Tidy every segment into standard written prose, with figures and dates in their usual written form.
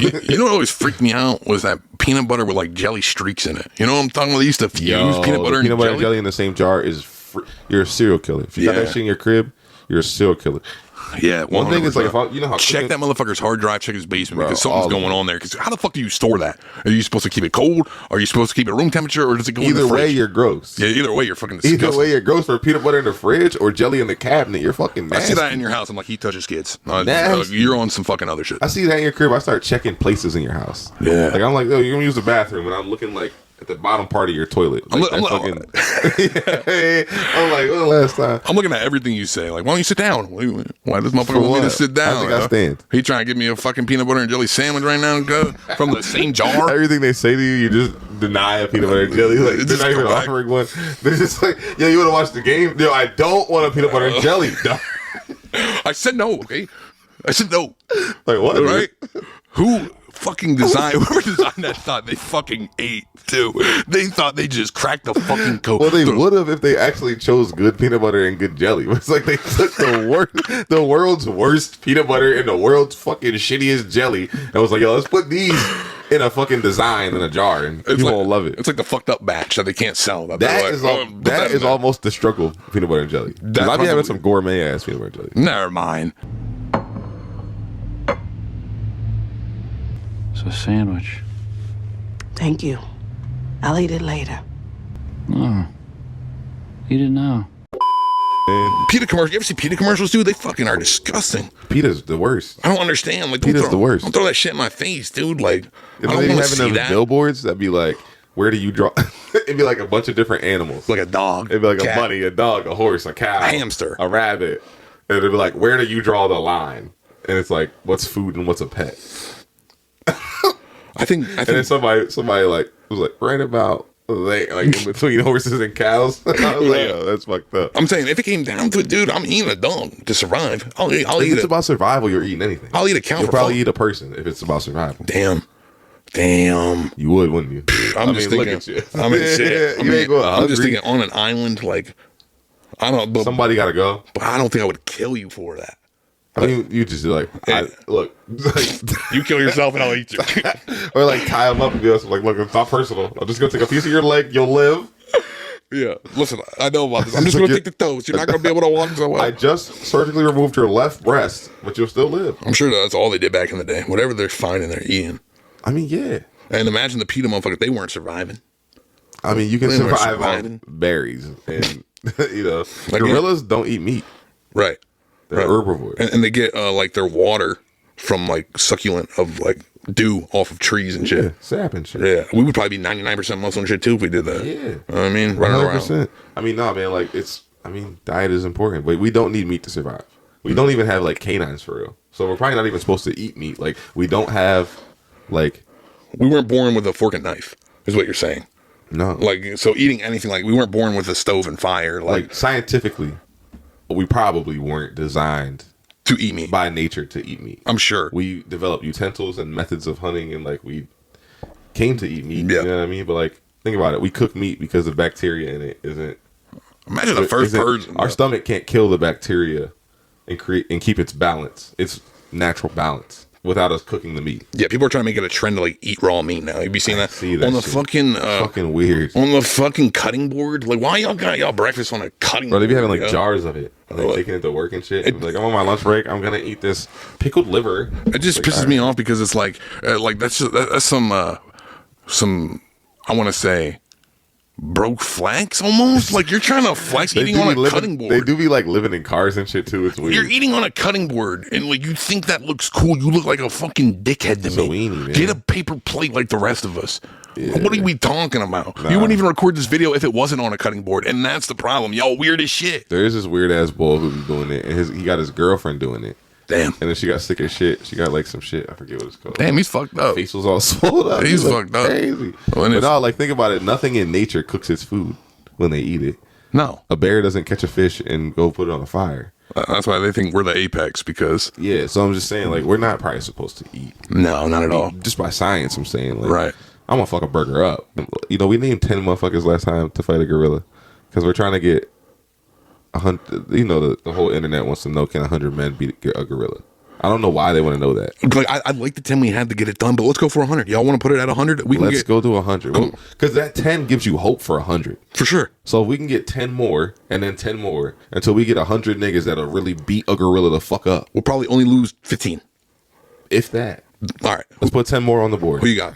You know what always freaked me out was that peanut butter with like jelly streaks in it. You know what I'm talking about? They used to fuse peanut butter and jelly in the same jar is you're a serial killer. If you got that shit in your crib, you're a serial killer. Yeah, 100%. One thing is like, if how check that motherfucker's hard drive, check his basement, because something's going on there. Because how the fuck do you store that? Are you supposed to keep it cold? Are you supposed to keep it room temperature, or does it go in the fridge? Either way, you're gross. Yeah, either way, you're fucking disgusting. Either way, you're gross. For peanut butter in the fridge or jelly in the cabinet, you're fucking nasty. I see that in your house. I'm like, he touches kids. You're on some fucking other shit. I see that in your crib. I start checking places in your house. Yeah, like I'm like, oh, you're gonna use the bathroom, and I'm looking like at the bottom part of your toilet. Like, I'm like, when the last time? I'm looking at everything you say. Like, why don't you sit down? Why does motherfucker want me to sit down? I think I stand. He trying to give me a fucking peanut butter and jelly sandwich right now from the same jar? Everything they say to you just deny a peanut butter and jelly. Like, they're not even offering one. They're just like, yo, you want to watch the game? Yo, I don't want a peanut butter and jelly. I said no, okay? I said no. Like, what? Right? Whoever designed that thought they fucking ate too. They thought they just cracked the fucking code. Well, they would have if they actually chose good peanut butter and good jelly. It's like they took the world's worst peanut butter and the world's fucking shittiest jelly and was like, yo, let's put these in a fucking design in a jar and people will love it. It's like the fucked up batch that they can't sell. That is almost the struggle peanut butter and jelly. I'll be having some gourmet ass peanut butter and jelly. Never mind. It's a sandwich. Thank you. I'll eat it later. Oh. Eat it now. Man. Pita commercials. You ever see pita commercials, dude? They fucking are disgusting. Pita's the worst. I don't understand. Like, Pita's the worst. Don't throw that shit in my face, dude. Like, I don't want to see that. Billboards that'd be like, where do you draw? It'd be like a bunch of different animals. Like a dog. It'd be like a bunny, a dog, a horse, a cow, a hamster, a rabbit. And it'd be like, where do you draw the line? And it's like, what's food and what's a pet? I think. And then somebody like was like, right about like in between horses and cows. I was like, yo, that's fucked up. I'm saying, if it came down to it, dude, I'm eating a dog to survive. I'll eat. If it's about survival, you're eating anything. I'll eat a cow. You'll probably eat a person if it's about survival. Damn. You would, wouldn't you? I'm just thinking. I'm just thinking on an island, like, I don't. But somebody got to go. But I don't think I would kill you for that. I mean, you just like, look. You kill yourself and I'll eat you. Or like tie them up and be like, look, it's not personal. I'm just going to take a piece of your leg. You'll live. Yeah. Listen, I know about this. I'm just going to take the toes. You're not going to be able to walk so well. I just surgically removed your left breast, but you'll still live. I'm sure that's all they did back in the day. Whatever they're finding, they're eating. I mean, yeah. And imagine the PETA motherfuckers. They weren't surviving. I mean, you can survive on berries. And, like, gorillas don't eat meat. Right. They're herbivores. And they get like their water from like succulent of like dew off of trees and shit. Yeah, sap and shit. Yeah, we would probably be 99% muscle and shit too if we did that. Yeah. You know what I mean? Running 100%. Around. I mean, nah, man, like diet is important, but we don't need meat to survive. We don't even have like canines for real. So we're probably not even supposed to eat meat. Like we don't have like. We weren't born with a fork and knife, is what you're saying. No. Like, so eating anything, like we weren't born with a stove and fire. Like scientifically. We probably weren't designed to eat meat by nature to eat meat. I'm sure we developed utensils and methods of hunting, and like we came to eat meat. Yeah. You know what I mean? But like, think about it. We cook meat because the bacteria in it isn't. Imagine the first person. Our stomach can't kill the bacteria and keep its balance, its natural balance, without us cooking the meat. Yeah, people are trying to make it a trend to like eat raw meat now. You be seeing that, on the shit. Fucking weird on the fucking cutting board. Like, why y'all got y'all breakfast on a cutting board? They be having like jars of it. Like taking it to work and shit. Like, I'm on my lunch break. I'm gonna eat this pickled liver. It just pisses me off because it's like that's some I want to say broke flex almost. Like you're trying to flex eating on a cutting board. They do be like living in cars and shit too. It's weird. You're eating on a cutting board and like you think that looks cool. You look like a fucking dickhead to me. Weenie, man. Get a paper plate like the rest of us. Yeah. What are we talking about? Nah. You wouldn't even record this video if it wasn't on a cutting board, and that's the problem. Y'all weird as shit. There is this weird ass boy who be doing it, and he got his girlfriend doing it. Damn. And then she got sick as shit. She got like some shit. I forget what it's called. Damn, he's fucked up. Face was all swollen up. He's fucked up. Crazy. But no, like think about it. Nothing in nature cooks its food when they eat it. No. A bear doesn't catch a fish and go put it on a fire. That's why they think we're the apex because. Yeah, so I'm just saying like we're not probably supposed to eat. No, not at all. Just by science, I'm saying like. Right. I'm gonna fuck a burger up. We named 10 motherfuckers last time to fight a gorilla because we're trying to get 100. The whole internet wants to know, can 100 men beat a gorilla? I don't know why they want to know that. Like I'd like the 10 we had to get it done, but let's go for 100. Y'all want to put it at 100? Let's go to 100. Because that 10 gives you hope for 100. For sure. So if we can get 10 more and then 10 more until we get 100 niggas that'll really beat a gorilla the fuck up. We'll probably only lose 15. If that. All right. Let's put 10 more on the board. Who you got?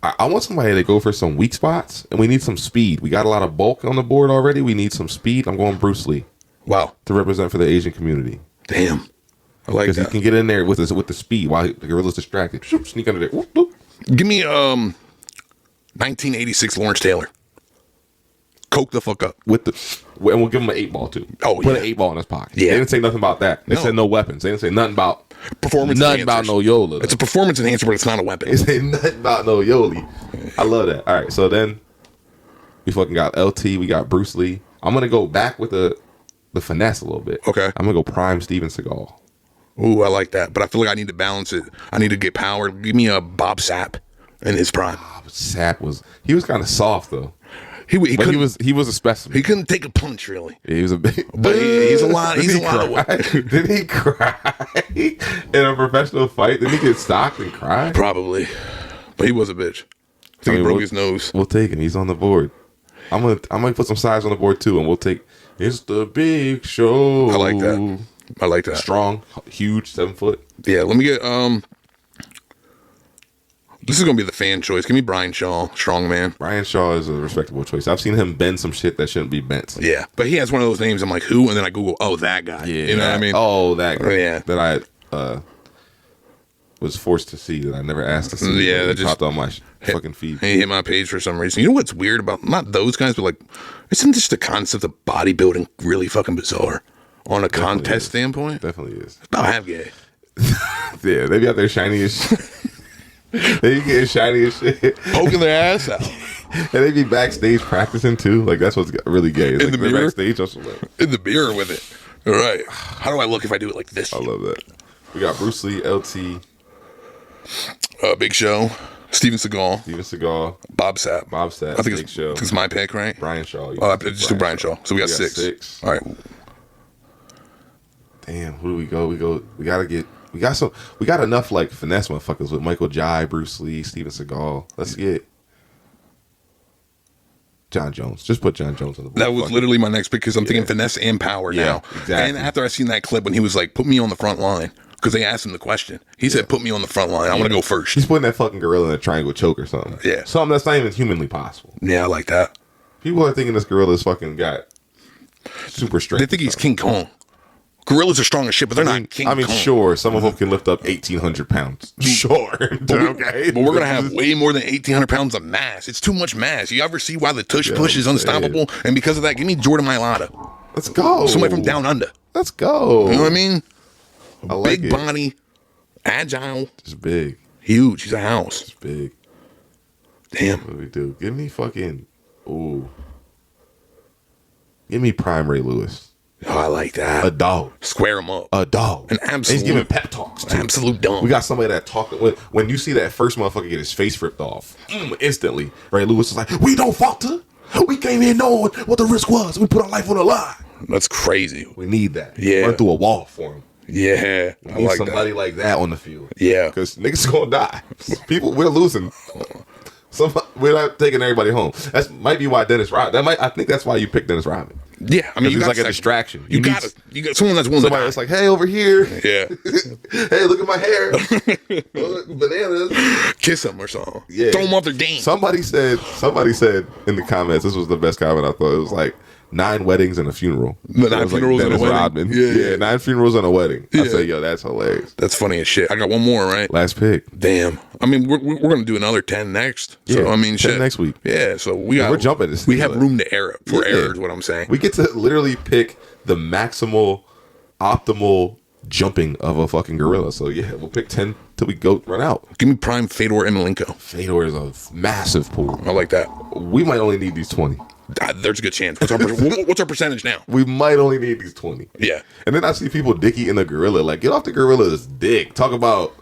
I want somebody to go for some weak spots, and we need some speed. We got a lot of bulk on the board already. We need some speed. I'm going Bruce Lee. Wow. To represent for the Asian community. Damn. I like that. Because he can get in there with the speed while the gorilla's distracted. Sneak under there. Whoop, whoop. Give me 1986 Lawrence Taylor. Coke the fuck up. And we'll give him an 8-ball too. Oh, Put yeah. an 8-ball in his pocket. Yeah. They didn't say nothing about that. They said no weapons. They didn't say nothing about performance. Nothing about no Yola. It's a performance enhancer, but it's not a weapon. They say nothing about no Yoli. I love that. All right, so then we fucking got LT. We got Bruce Lee. I'm gonna go back with the finesse a little bit. Okay. I'm gonna go prime Steven Seagal. Ooh, I like that. But I feel like I need to balance it. I need to get power. Give me a Bob Sapp in his prime. Sapp was kind of soft though. He was a specimen. He couldn't take a punch really. Yeah, he was a big, but he's a lot. He's a lot of. Did he cry in a professional fight? Did he get stocked and cry? Probably, but he was a bitch. I think he broke his nose. We'll take him. He's on the board. I'm gonna put some size on the board too, and we'll take. It's the Big Show. I like that. I like that. Strong, huge, 7 foot. Yeah, let me get this is gonna be the fan choice. Give me Brian Shaw, strong man. Brian Shaw is a respectable choice. I've seen him bend some shit that shouldn't be bent. Yeah, but he has one of those names. I'm like, who? And then I Google, oh, that guy. Yeah, you know what I mean? Oh, that guy. Yeah, that I was forced to see that I never asked to see. Yeah, that just popped on my fucking feed. He hit my page for some reason. You know what's weird about not those guys, but like, isn't just the concept of bodybuilding really fucking bizarre on a contest standpoint? Definitely is. It's about half gay. Yeah, they be out there shiny as shit. They be getting shiny as shit, poking their ass out, and they be backstage practicing too. Like that's what's really gay. It's in like the mirror, backstage in the mirror with it. All right, how do I look if I do it like this? I love that. We got Bruce Lee, LT, Big Show, Steven Seagal, Bob Sapp. I think Big Show. It's my pick, right? Brian Shaw. Just do Brian Shaw. So we got 6. All right. Damn, who do we go? We got enough like finesse motherfuckers with Michael Jai, Bruce Lee, Steven Seagal. Let's get John Jones. Just put John Jones on the board. That was literally my next pick because I'm thinking finesse and power now. Exactly. And after I seen that clip when he was like, put me on the front line, because they asked him the question. He said, put me on the front line. I want to go first. He's putting that fucking gorilla in a triangle choke or something. Yeah. Something that's not even humanly possible. Yeah, I like that. People are thinking this gorilla's fucking got super strength. They think he's King Kong. Gorillas are strong as shit, but they're not King Kong. Sure, some of them can lift up 1,800 pounds. Sure. Okay. But we're going to have way more than 1,800 pounds of mass. It's too much mass. You ever see why the tush push is unstoppable? And because of that, give me Jordan Mailata. Let's go. Somebody from down under. Let's go. You know what I mean? I like big body, agile. Just big. Huge. He's a house. Just big. Damn. What do we do? Give me fucking... Ooh. Give me Prime Ray Lewis. Oh, I like that. A dog. Square him up. A dog. An absolute. And he's giving pep talks. Too. Absolute dumb. We got somebody that talk when you see that first motherfucker get his face ripped off, instantly, Ray Lewis is like, "We don't falter. We came here knowing what the risk was. We put our life on the line." That's crazy. We need that. Yeah. Run through a wall for him. Yeah. We need somebody like that on the field. Yeah. Because niggas gonna die. We're losing. We're not taking everybody home. That might be why Dennis Rodman. I think that's why you picked Dennis Rodman. Yeah, I mean, he's like a distraction. You got someone that's willing to die. That's like, hey, over here. Yeah. Hey, look at my hair. Bananas. Kiss them or something. Yeah. Throw them off their game. Somebody said in the comments, this was the best comment I thought. It was like 9 weddings and a funeral. 9 funerals and a wedding. Rodman. Yeah, 9 funerals and a wedding. I said, yo, that's hilarious. That's funny as shit. I got one more, right? Last pick. Damn. I mean, we're going to do another 10 next. So, I mean, 10 next week. Yeah, so we're jumping this. We have room to error is what I'm saying. We get to literally pick the maximal, optimal jumping of a fucking gorilla. So, yeah, we'll pick 10 till we run out. Give me prime Fedor Emelianenko. Fedor is a massive pool. I like that. We might only need these 20. There's a good chance. What's our percentage now? We might only need these 20. Yeah. And then I see people dicky in the gorilla. Like, get off the gorilla's dick. Talk about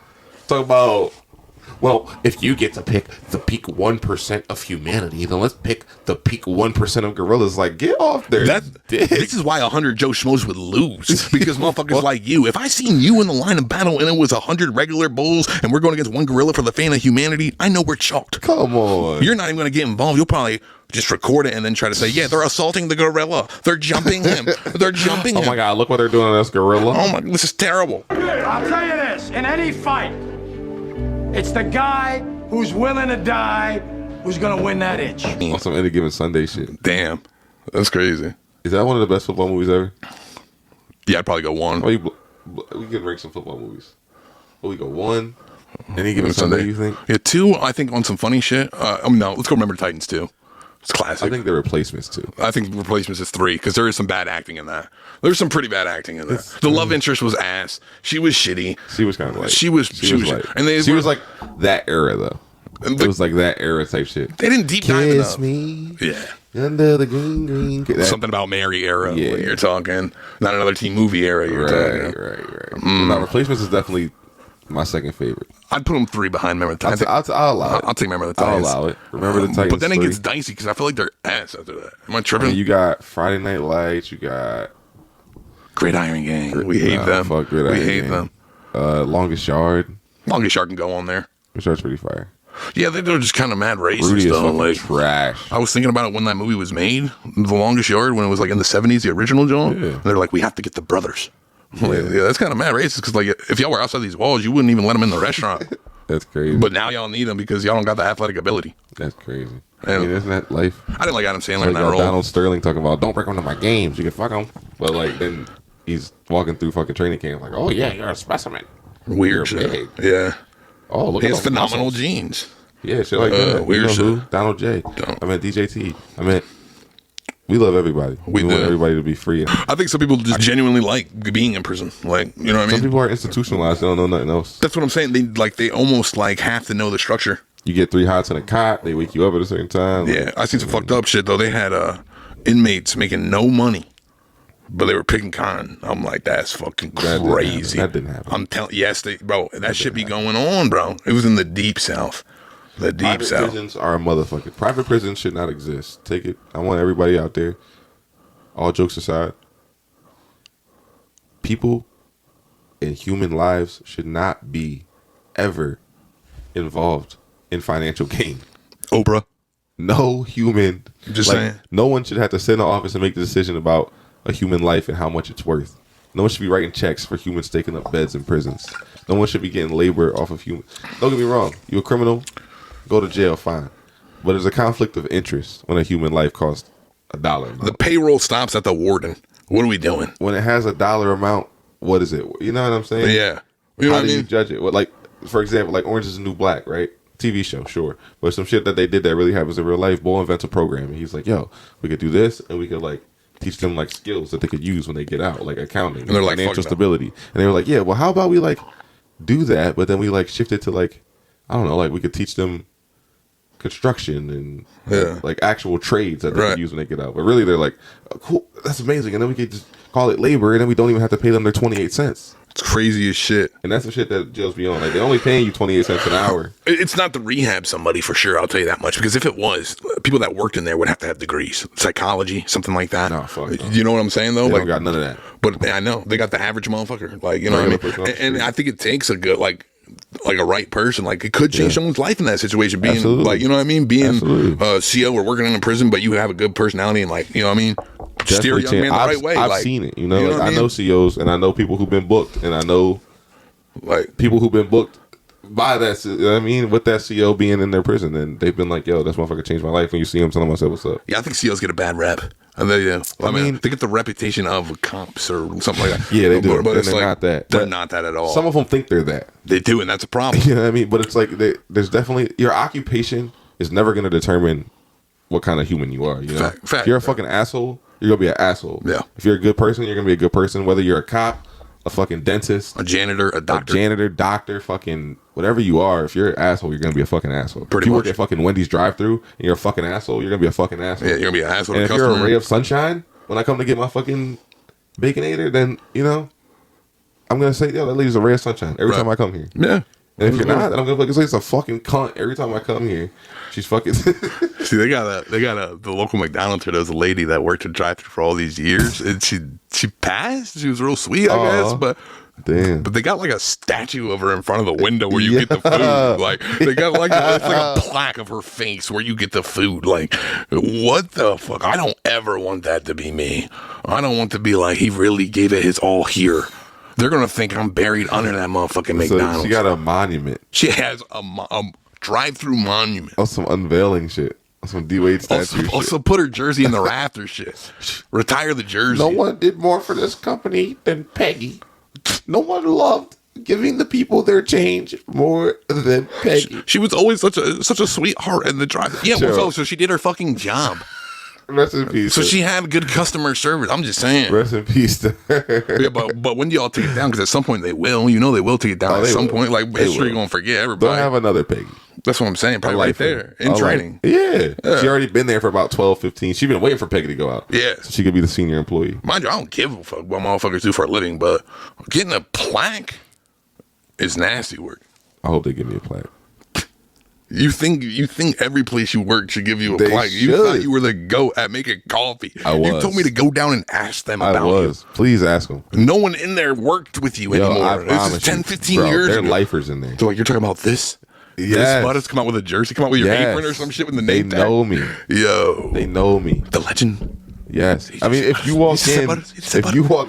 Well, if you get to pick the peak 1% of humanity, then let's pick the peak 1% of gorillas. Like, get off there. This is why 100 Joe Schmoes would lose. Because motherfuckers like you, if I seen you in the line of battle and it was 100 regular bulls and we're going against one gorilla for the fate of humanity, I know we're chalked. Come on. You're not even going to get involved. You'll probably just record it and then try to say, yeah, they're assaulting the gorilla. They're jumping him. They're jumping him. Oh my God, look what they're doing to this gorilla. Oh my, this is terrible. I'll tell you this, in any fight, it's the guy who's willing to die who's gonna win that itch. On some Any Given Sunday shit. Damn. That's crazy. Is that one of the best football movies ever? Yeah, I'd probably go one. Oh, we can rank some football movies. Oh, we go one. Any Given Sunday, you think? Yeah, two, I think on some funny shit. No, let's go Remember the Titans 2. It's classic. I think they're replacements too. I think Replacements is 3 because there is some bad acting in that. There's some pretty bad acting in that. The love interest was ass. She was shitty. She was kind of like she was like, and she was like that era though. It was like that era type shit. They didn't deep dive enough. Kiss me. Yeah. Under the green. Something about Mary era. Yeah. You're talking. Not another teen movie era. You're talking. Right. Now, Replacements is definitely my second favorite. I'd put them 3 behind Remember the Titans. I'll allow it. I'll take Remember the Titans. I'll allow it. Remember the Titans. But then it 3. gets dicey because I feel like they're ass after that. Am I tripping? You got Friday Night Lights. You got Great Iron Gang. We hate them. Fuck Great we Iron hate Gang. them. Longest Yard. Longest Yard can go on there. Longest Yard's pretty fire. Yeah, they're just kind of mad racist. Rudy is though. fucking Like trash. I was thinking about it when that movie was made, The Longest Yard, when it was like in the 70s, the original John. Yeah. And they're like, we have to get the brothers. Like, yeah, that's kind of mad racist because like if y'all were outside these walls, you wouldn't even let them in the restaurant. That's crazy. But now y'all need them because y'all don't got the athletic ability. That's crazy. And I mean, isn't that life? I didn't like Adam Sandler Like in that role. Donald Sterling talking about, don't break into my games. You can fuck them. But like then he's walking through fucking training camp like, oh yeah, you're a specimen. Weird You're shit. big. Yeah. Oh, look He at has those phenomenal muscles. genes. Yeah, shit like that. Weird you know shit. who? Donald J. I meant DJT. I meant we love everybody. We want do. everybody to be free. I think some people just genuinely like being in prison. Like, you know what I Some mean? people are institutionalized. They don't know nothing else. That's what I'm saying. They almost like have to know the structure. You get 3 hots in a cot. They wake you up at a certain time. Yeah, I seen some fucked up shit though. They had inmates making no money, but they were picking cotton. I'm like, that's fucking crazy. That didn't happen. I'm telling, yes, that shit be going on, bro. It was in the deep south. The deep Private south. prisons are a motherfucker. Private prisons should not exist. Take it. I want everybody out there. All jokes aside, people in human lives should not be ever involved in financial gain. Oprah. No human. Just saying. No one should have to sit in the office and make the decision about a human life and how much it's worth. No one should be writing checks for humans taking up beds in prisons. No one should be getting labor off of humans. Don't get me wrong. You a criminal, go to jail, fine. But there's a conflict of interest when a human life costs $1. The payroll stops at the warden. What are we doing? When it has $1 amount, what is it? You know what I'm saying? Yeah. You know How what I do you mean? judge it? Well, like, for example, like Orange is the New Black, right? TV show, sure. But some shit that they did that really happens in real life. Bo invents a program. And he's like, yo, we could do this and we could like teach them like skills that they could use when they get out, like accounting, And they're like, financial fuck no. stability. And they were like, yeah, well, how about we like do that, but then we like shift it to like, I don't know, like we could teach them construction and like actual trades that they could use when they get out. But really, they're like, oh, cool, that's amazing. And then we could just call it labor, and then we don't even have to pay them their 28 cents. It's crazy as shit. And that's the shit that jails be on. Like, they're only paying you 28 cents an hour. It's not to rehab somebody for sure, I'll tell you that much. Because if it was, people that worked in there would have to have degrees. Psychology, something like that. No, fuck no. You know what I'm saying, though? They like, don't got none of that. But I know. They got the average motherfucker. Like, you know what I mean? And I think it takes a good, like a right person. Like, it could change someone's life in that situation. Being, like, you know what I mean? Being a CO or working in a prison, but you have a good personality and, like, you know what I mean? Steer a young man the right way. I've like, seen it. You know, like, what I know COs, and I know people who've been booked, and I know like people who've been booked by that, you know what I mean, with that CO being in their prison, and they've been like, yo, this motherfucker changed my life. When you see him, tell him I said, what's up? Yeah, I think COs get a bad rep. And they do. I mean, they get the reputation of cops or something like that. Yeah, they do. But And it's they're like, not that. They're But not that at all. Some of them think they're that. They do, and that's a problem. You know what I mean? But it's like, there's definitely, your occupation is never going to determine what kind of human you are. You know? Fact. If you're a fucking asshole, you're going to be an asshole. Yeah. If you're a good person, you're going to be a good person. Whether you're a cop, a fucking dentist, A janitor, a doctor. a janitor, doctor, fucking whatever you are, if you're an asshole, you're gonna be a fucking asshole. Pretty if you much. work at fucking Wendy's drive-thru and you're a fucking asshole, you're gonna be a fucking asshole. Yeah, you're going to be an asshole And to if you're customer. a ray of sunshine, when I come to get my fucking Baconator, then you know I'm gonna say, yo, that lady's a ray of sunshine every Right. time I come here. Yeah. And if you're not, then I'm gonna be like, it's a fucking cunt every time I come here. She's fucking. See, they got the local McDonald's here. There was a lady that worked at drive-thru for all these years, and she passed. She was real sweet, I guess, but. Damn. But they got like a statue of her in front of the window where you get the food. Like they got like it's like a plaque of her face where you get the food. Like what the fuck? I don't ever want that to be me. I don't want to be like he really gave it his all here. They're gonna think I'm buried under that motherfucking McDonald's. So she got a monument. She has a drive-through monument. Oh, some unveiling shit. Some D-Wade statue also put her jersey in the rafters shit. Retire the jersey. No one did more for this company than Peggy. No one loved giving the people their change more than Peggy. She was always such a sweetheart in the drive. Yeah, so she did her fucking job. Rest in peace. So she had good customer service. I'm just saying. Rest in peace to her. Yeah, but when do y'all take it down? Because at some point they will. You know they will take it down at some point. Like history gonna forget everybody. Don't have another Peggy. That's what I'm saying. Probably right there in training. Yeah. She already been there for about 12, 15. She's been waiting for Peggy to go out. Yeah. So she could be the senior employee. Mind you, I don't give a fuck what motherfuckers do for a living, but getting a plaque is nasty work. I hope they give me a plaque. You think every place you work should give you a plaque? You thought you were the GOAT at making coffee. I was. You told me to go down and ask them about you. Please ask them. No one in there worked with you anymore. This is 10, 15 years They're ago. Lifers in there. So like, you're talking about this? Yes. Buddaz come out with a jersey, come out with your apron or some shit with the name tag. They know me. Yo. They know me. The legend. Yes. I mean, if you walk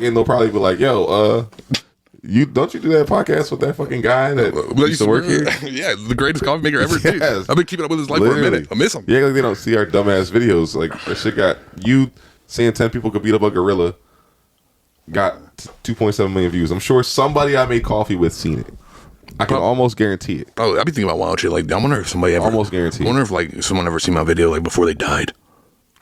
in, they'll probably be like, yo, you do that podcast with that fucking guy that used to work here? Yeah, the greatest coffee maker ever. Yes. I've been keeping up with his life for a minute. I miss him. Yeah, like they don't see our dumbass videos. Like that shit got you saying 10 people could beat up a gorilla. Got 2.7 million views. I'm sure somebody I made coffee with seen it. I can almost guarantee it. Oh, I'd be thinking about wild shit. Like, I wonder if somebody ever almost guarantee. I wonder if like someone ever seen my video like before they died.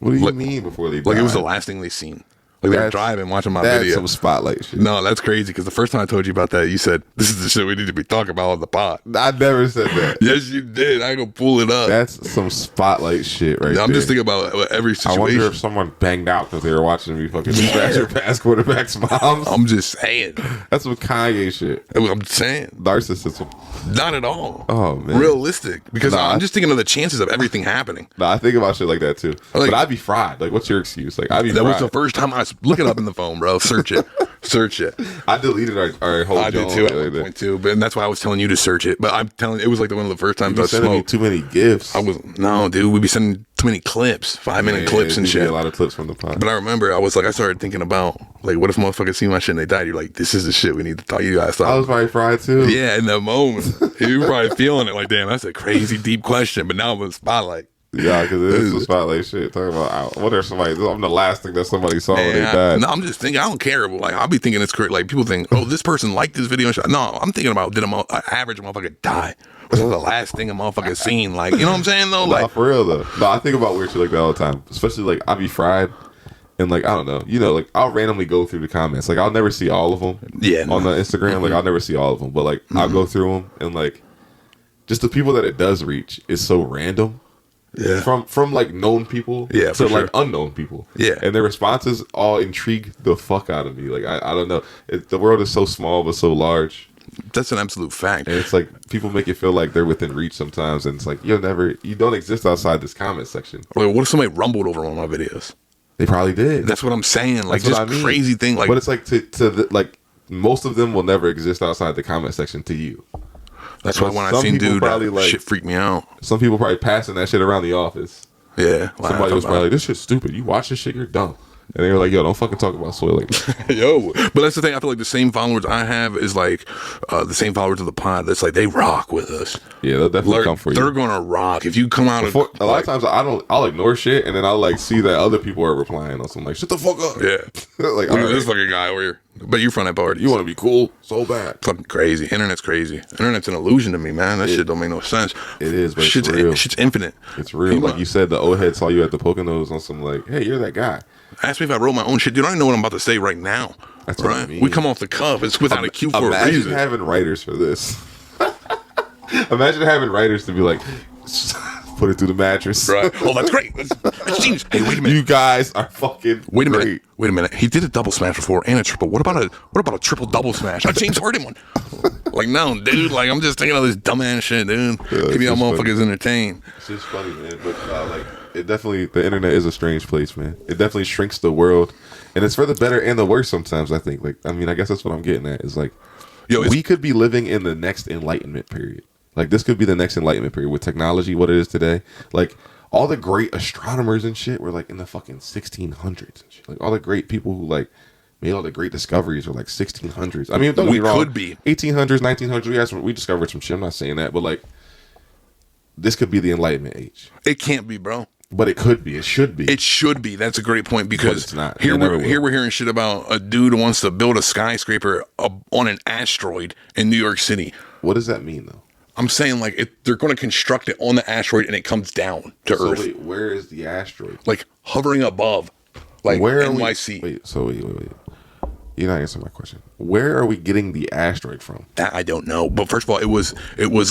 What do you mean before they died? Like it was the last thing they seen. Like they were driving, watching my video. That's some spotlight shit. No, that's crazy because the first time I told you about that, you said, this is the shit we need to be talking about on the pod. I never said that. Yes, you did. I ain't gonna pull it up. That's some spotlight shit right there. I'm just thinking about every situation. I wonder if someone banged out because they were watching me fucking dispatch your past quarterback's moms. I'm just saying. That's some Kanye shit. I'm saying. Narcissism. Not at all. Oh, man. Realistic. Because I'm just thinking of the chances of everything happening. I think about shit like that too. Like, but I'd be fried. Like, what's your excuse? Like, I'd be fried. That was the first time I look it up in the phone, bro. Search it. Search it. I deleted our whole I did too at one point too. But and that's why I was telling you to search it. But I'm telling it was like one of the first times I smoked. Too many gifts. No, dude. We'd be sending too many clips, 5-minute clips and shit. A lot of clips from the pod. But I remember I started thinking about like, what if motherfuckers see my shit and they died? You're like, this is the shit we need to talk. You guys thought. I was probably fried too. Yeah, in the moment, you were probably feeling it. Like, damn, that's a crazy deep question. But now I'm in the spotlight. Yeah, because it is the spotlight shit. Talking about what if somebody? I'm the last thing that somebody saw when they died. No, I'm just thinking. I don't care. Like, I'll be thinking it's correct. Like, people think, oh, this person liked this video. No, I'm thinking about did an average motherfucker die? Was that the last thing a motherfucker seen? Like, you know what I'm saying though? Like, for real though. No, I think about weird shit like that all the time. Especially like I'll be fried. And like I don't know, like I'll randomly go through the comments. Like I'll never see all of them. Yeah, on the Instagram, like I'll never see all of them. But like I'll go through them, and like just the people that it does reach is so random. Yeah, from like known people, to like unknown people. Yeah, and their responses all intrigue the fuck out of me. Like I don't know, the world is so small but so large. That's an absolute fact. And it's like people make it feel like they're within reach sometimes, and it's like you don't exist outside this comment section. Like, what if somebody rumbled over one of my videos? They probably did. That's what I'm saying. Like, just crazy thing. Like, but it's like like most of them will never exist outside the comment section to you. That's why when I seen dude, shit freaked me out. Some people probably passing that shit around the office. Yeah, somebody was probably like, "This shit's stupid. You watch this shit, you're dumb." And they were like, yo, don't fucking talk about soy like that. Yo, but that's the thing. I feel like the same followers I have is like the same followers of the pod. That's like, they rock with us. Yeah, they'll definitely come for you. They're going to rock. If you come out a lot of times I'll ignore shit and then I'll like see that other people are replying on something like, shut the fuck up. Yeah. Like, look at this fucking guy over here. But you from that party. You want to be cool so bad. Fucking crazy. Internet's crazy. Internet's an illusion to me, man. That shit don't make no sense. It is, but it's real. Shit's infinite. It's real. Like you said, the old head saw you at the Poconos on some like, hey, you're that guy. Ask me if I wrote my own shit. Dude, I don't even know what I'm about to say right now. That's right. What I mean. We come off the cuff. It's without a cue for a reason. Imagine having writers for this. Imagine having writers to be like, put it through the mattress. Right. Oh, that's great. That's genius. Hey, wait a minute. You guys are fucking Wait a minute. great. Wait a minute. He did a double smash before and a triple. What about a triple double smash? A James Harden one. Like, no, dude. Like, I'm just thinking of this dumbass shit, dude. Keep y'all motherfuckers entertained. It's just funny, man. But like, it definitely, the internet is a strange place, man. It definitely shrinks the world, and it's for the better and the worse sometimes. I think. Like, I mean, I guess that's what I'm getting at. Is like, we could be living in the next Enlightenment period. Like, this could be the next Enlightenment period with technology, what it is today. Like, all the great astronomers and shit were like in the fucking 1600s and shit. Like, all the great people who like made all the great discoveries were like 1600s. I mean, don't get me wrong. Could be 1800s, 1900s. We discovered some shit. I'm not saying that, but like, this could be the Enlightenment age. It can't be, bro. But it could be. It should be. It should be. That's a great point, because it's not. Here we're hearing shit about a dude who wants to build a skyscraper on an asteroid in New York City. What does that mean, though? I'm saying, like, they're going to construct it on the asteroid and it comes down to Earth. Wait, where is the asteroid? Like, hovering above, like, where NYC. Wait. You're not answering my question. Where are we getting the asteroid from? That I don't know. But first of all, it was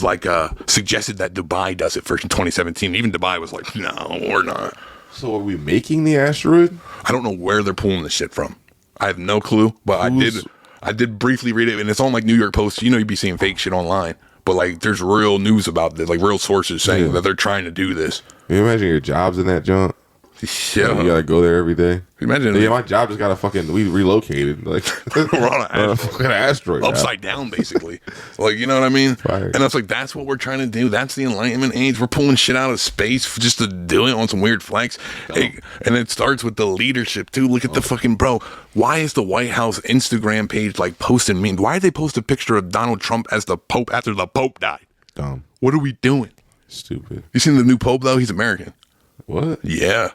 like suggested that Dubai does it first in 2017. Even Dubai was like, no, we're not. So are we making the asteroid? I don't know where they're pulling the shit from. I have no clue. But I did briefly read it, and it's on like New York Post. You know, you'd be seeing fake shit online. But like, there's real news about this, like real sources saying that they're trying to do this. Can you imagine your job's in that junk? Yeah, you gotta go there every day. Imagine. Yeah, my job just got we relocated. Like, we're on a fucking asteroid, upside down, basically. Like, you know what I mean? Fire. And it's like, that's what we're trying to do. That's the Enlightenment age. We're pulling shit out of space just to do it on some weird flex. Hey, and it starts with the leadership too. Look at the fucking bro. Why is the White House Instagram page like posting memes? Why did they post a picture of Donald Trump as the Pope after the Pope died? Dumb. What are we doing? Stupid. You seen the new Pope though? He's American. What? Yeah.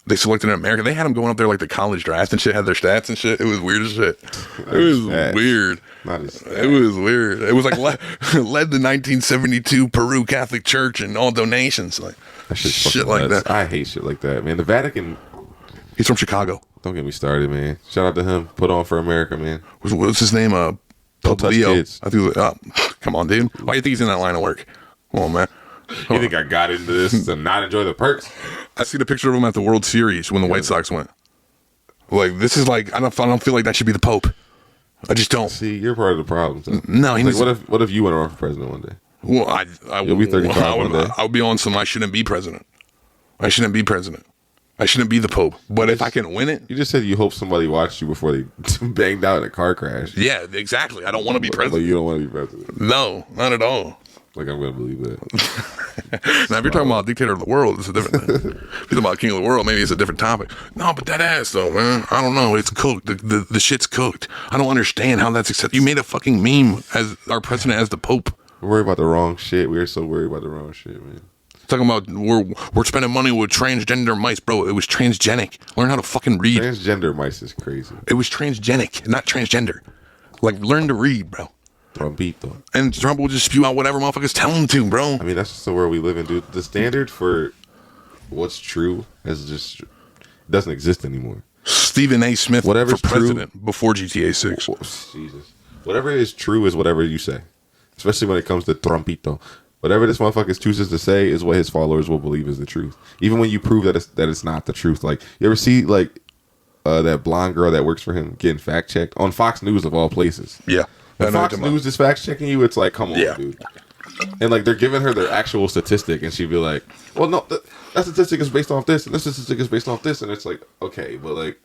They selected an American. They had him going up there like the college draft and shit, had their stats and shit. It was weird as shit. It was weird. It was weird. It was like led the 1972 Peru Catholic Church and all donations. Like, shit like that. I hate shit like that, man. The Vatican. He's from Chicago. Don't get me started, man. Shout out to him. Put on for America, man. What's his name? Don't touch Leo. kids. I think. Come on, dude. Why do you think he's in that line of work? Come on, man. You think I got into this to not enjoy the perks? I see the picture of him at the World Series when the White Sox went. Like, this is like, I don't feel like that should be the Pope. I just don't. See, you're part of the problem. So. No, he like, what if you went on for president one day? Well, you'll be 35 one day. I would be on some. I shouldn't be president. I shouldn't be president. I shouldn't be the Pope. But if I can win it, you just said you hope somebody watched you before they banged out in a car crash. Yeah, exactly. I don't want to be president. Like, you don't want to be president. No, not at all. Like, I'm going to believe that. Now, if you're talking about dictator of the world, it's a different thing. If you're talking about king of the world, maybe it's a different topic. No, but that ass, though, man. I don't know. It's cooked. The shit's cooked. I don't understand how that's accepted. You made a fucking meme as our president as the Pope. We're worried about the wrong shit. We're so worried about the wrong shit, man. Talking about we're spending money with transgender mice, bro. It was transgenic. Learn how to fucking read. Transgender mice is crazy. It was transgenic, not transgender. Like, learn to read, bro. Trumpito. And Trump will just spew out whatever motherfuckers tell him to, bro. I mean, that's just the world we live in, dude. The standard for what's true doesn't exist anymore. Stephen A. Smith Whatever's for president before GTA 6. Jesus. Whatever is true is whatever you say. Especially when it comes to Trumpito. Whatever this motherfucker chooses to say is what his followers will believe is the truth. Even when you prove that it's not the truth. Like, you ever see, like, that blonde girl that works for him getting fact-checked? On Fox News, of all places. Yeah. When Fox News is fact-checking you, it's like, come on, dude. And, like, they're giving her their actual statistic, and she'd be like, well, no, that statistic is based off this, and this statistic is based off this. And it's like, okay, but, like...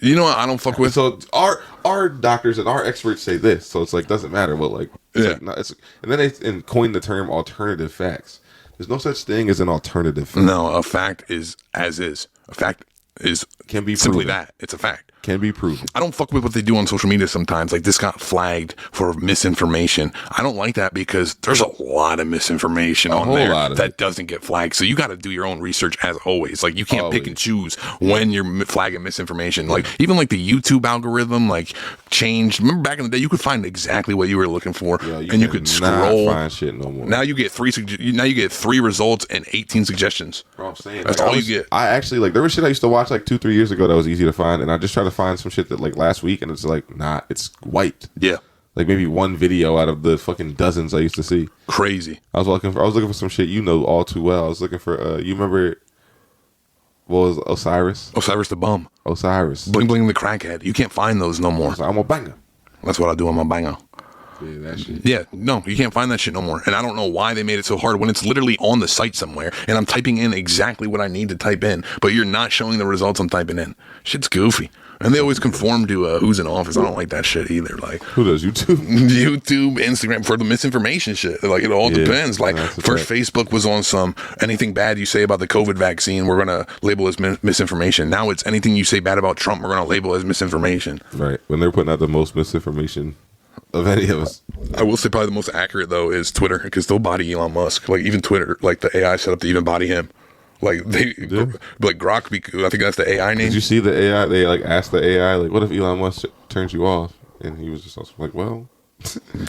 You know what I don't fuck with? So our doctors and our experts say this, so it's like, doesn't matter, but, like... Like, no, and then they coined the term alternative facts. There's no such thing as an alternative fact. No, a fact is as is. A fact can be simply proven. That. It's a fact. Can be proven. I don't fuck with what they do on social media sometimes. Like, this got flagged for misinformation. I don't like that because there's a lot of misinformation on there that doesn't get flagged. So you got to do your own research as always. Like, you can't pick and choose when you're flagging misinformation. Like, even like the YouTube algorithm, like, changed. Remember back in the day, you could find exactly what you were looking for, and you could scroll. Find shit no more. Now you get three results and 18 suggestions. Bro, I'm saying that's all you get. I actually, like, there was shit I used to watch like 2-3 years ago that was easy to find, and I just tried to find some shit that, like, last week, and it's like, nah, it's wiped. Yeah. Like maybe one video out of the fucking dozens I used to see. Crazy. I was looking for some shit you know all too well. I was looking for you remember what was Osiris? Osiris the bum. Osiris. Bling Bling the crackhead. You can't find those no more. I'm a banger. That's what I do on my banger. Yeah, that shit. Yeah, no, you can't find that shit no more. And I don't know why they made it so hard when it's literally on the site somewhere and I'm typing in exactly what I need to type in, but you're not showing the results I'm typing in. Shit's goofy. And they always conform to who's in office. I don't like that shit either. Like, who does YouTube? YouTube, Instagram for the misinformation shit. Like, it all depends. Like, first Facebook was on some anything bad you say about the COVID vaccine, we're gonna label as misinformation. Now it's anything you say bad about Trump, we're gonna label as misinformation. Right. When they're putting out the most misinformation of any of us. I will say probably the most accurate though is Twitter, because they'll body Elon Musk. Like, even Twitter, like the AI set up to even body him. Like like Grok, I think that's the AI name. Did you see the AI? They like asked the AI, like, "What if Elon Musk turns you off?" And he was just like, "Well,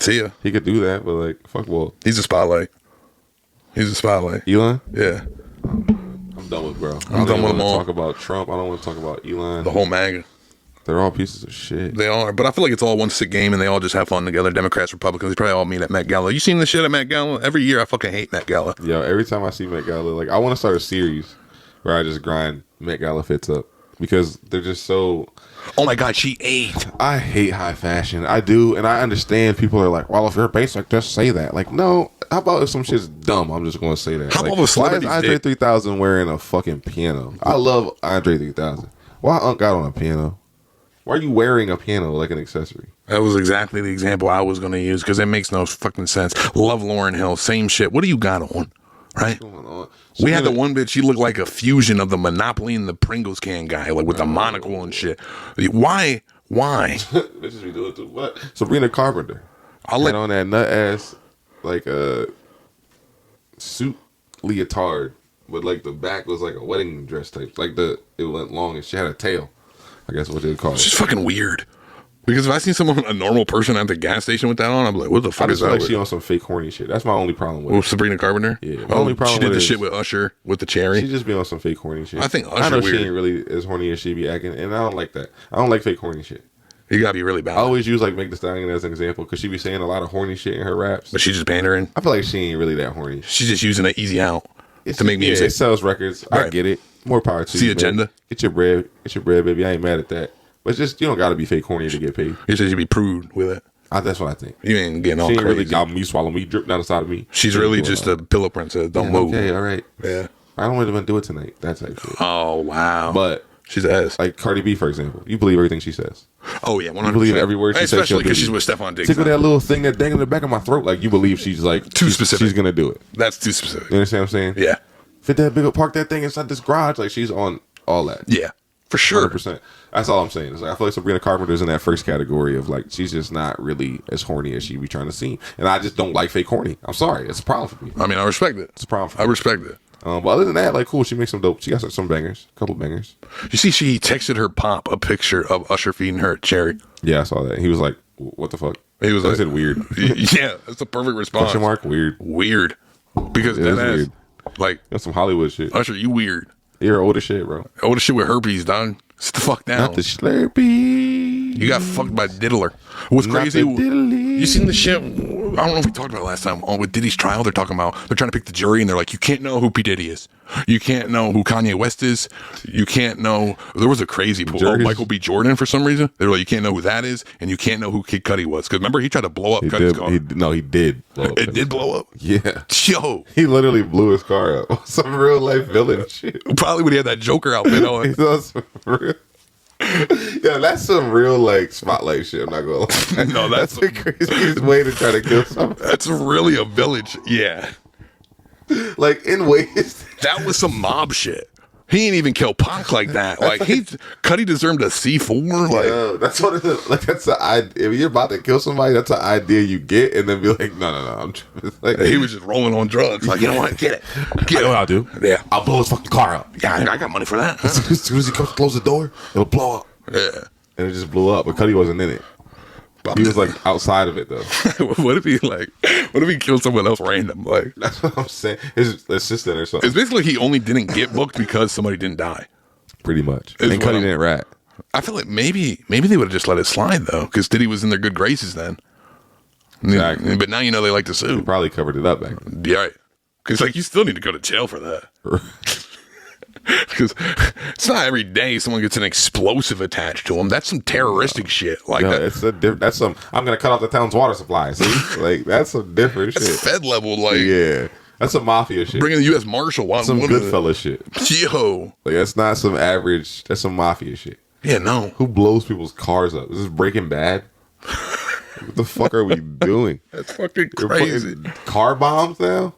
see ya." He could do that, but like, fuck, well, he's a spotlight. He's a spotlight. Elon? Yeah. I'm done with bro. I'm done with them all. Talk about Trump. I don't want to talk about Elon. The whole MAGA. They're all pieces of shit. They are, but I feel like it's all one sick game, and they all just have fun together. Democrats, Republicans, they probably all meet at Met Gala. You seen this shit at Met Gala? Every year, I fucking hate Met Gala. Yo, every time I see Met Gala, like, I want to start a series where I just grind Met Gala fits up because they're just so. Oh my god, she ate. I hate high fashion. I do, and I understand people are like, well, if you're basic, just say that. Like, no, how about if some shit's dumb? I'm just going to say that. How like, about a celebrity? Why is Andre 3000 wearing a fucking piano? I love Andre 3000. Why Unc got on a piano? Why are you wearing a piano like an accessory? That was exactly the example I was going to use because it makes no fucking sense. Love Lauryn Hill, same shit. What do you got on? Right? What's going on? We had the one bitch, she looked like a fusion of the Monopoly and the Pringles can guy, like with the monocle and shit. Why? Bitches be doing too much. Sabrina Carpenter. I'll let on that nut ass like a suit leotard, but like the back was like a wedding dress type. Like it went long and she had a tail. I guess what they call it. It's just fucking weird. Because if I see someone, a normal person at the gas station with that on, I'm like, what the fuck is that? I just feel like she on some fake horny shit. That's my only problem with it. Sabrina Carpenter? Yeah. My only problem she did the shit with Usher, with the cherry. She just be on some fake horny shit. I think Usher I know weird. she ain't really as horny as she be acting, and I don't like that. I don't like fake horny shit. You gotta be really bad. I always use like Meg Thee Stallion as an example because she be saying a lot of horny shit in her raps. But she's just pandering. I feel like she ain't really that horny. She's just using an easy out to make music. Yeah, it sells records. Right. I get it. More power to you. See agenda. Man. Get your bread, baby. I ain't mad at that. But it's just, you don't got to be fake horny to get paid. You should be prude with it. That's what I think. You ain't getting all crazy. She ain't really got me, swallow me, drip down the side of me. She's really just a pillow princess. Don't move. Okay, all right. Yeah. I don't want to do it tonight. That's actually. Oh, wow. But she's ass. Like Cardi B, for example. You believe everything she says. Oh, yeah, 100%. You believe every word she says. Especially because she's with Stephon Diggs. Tickle that little thing that dang in the back of my throat. Like, you believe she's like. Too specific. She's going to do it. That's too specific. You understand what I'm saying? Yeah. Fit that big up, park that thing inside this garage. Like, she's on all that. Yeah. For sure. 100%. That's all I'm saying. It's like, I feel like Sabrina Carpenter's in that first category of like, she's just not really as horny as she be trying to seem. And I just don't like fake horny. I'm sorry. It's a problem for me. I mean, I respect it. It's a problem for me. I respect it. But other than that, like, cool. She makes some dope. She got some bangers. A couple bangers. You see, she texted her pop a picture of Usher feeding her cherry. Yeah, I saw that. He was like, what the fuck? He was like, said weird. Yeah, that's a perfect response. Question mark? Weird. Weird. Because that ass, weird. Like, that's some Hollywood shit. Usher, you weird. You're old as shit, bro. Old as shit with herpes, dog. Sit the fuck down. Not the Slurpee. You got fucked by Diddler. What's crazy? You seen the shit? I don't know if we talked about it last time. With Diddy's trial, they're talking about, they're trying to pick the jury, and they're like, you can't know who P. Diddy is. You can't know who Kanye West is. You can't know. There was a crazy pool. Oh, Michael B. Jordan for some reason. They were like, you can't know who that is, and you can't know who Kid Cudi was. Because remember, he tried to blow up Cudi's car. He did. Blow up it did blow up? Yeah. Yo. He literally blew his car up. Some real life villain shit. Probably when he had that Joker outfit on. Yeah, that's some real like spotlight shit. I'm not gonna lie. No, that's the craziest way to try to kill somebody. That's really a village. Yeah. Like in ways. That was some mob shit. He ain't even kill Pac like that. Like Cudi deserved a C4. Like that's what it is. Like that's the idea. If you're about to kill somebody, that's the idea you get, and then be like, no. I'm like, he was just rolling on drugs. Like, you know what? Get it. Get what I'll do. Yeah, I'll blow his fucking car up. Yeah, I got money for that. As soon as he comes close the door, it'll blow up. Yeah, and it just blew up. But Cudi wasn't in it. He was like outside of it though. What if he killed someone else random? Like, that's what I'm saying. His assistant or something. It's basically he only didn't get booked because somebody didn't die. Pretty much. And Cudi didn't rat. I feel like maybe they would have just let it slide though, because Diddy was in their good graces then. Exactly. But now you know they like to sue. They probably covered it up back then. Yeah, right. Because like you still need to go to jail for that. Because it's not every day someone gets an explosive attached to them. That's some terroristic shit. Like that's some. I'm gonna cut off the town's water supply. See, like that's some different shit. Fed level, like that's some mafia shit. Bringing the U.S. Marshal, some Goodfella shit. Yo, like that's not some average. That's some mafia shit. Yeah, no. Who blows people's cars up? Is this Breaking Bad? What the fuck are we doing? That's fucking crazy. Car bombs now?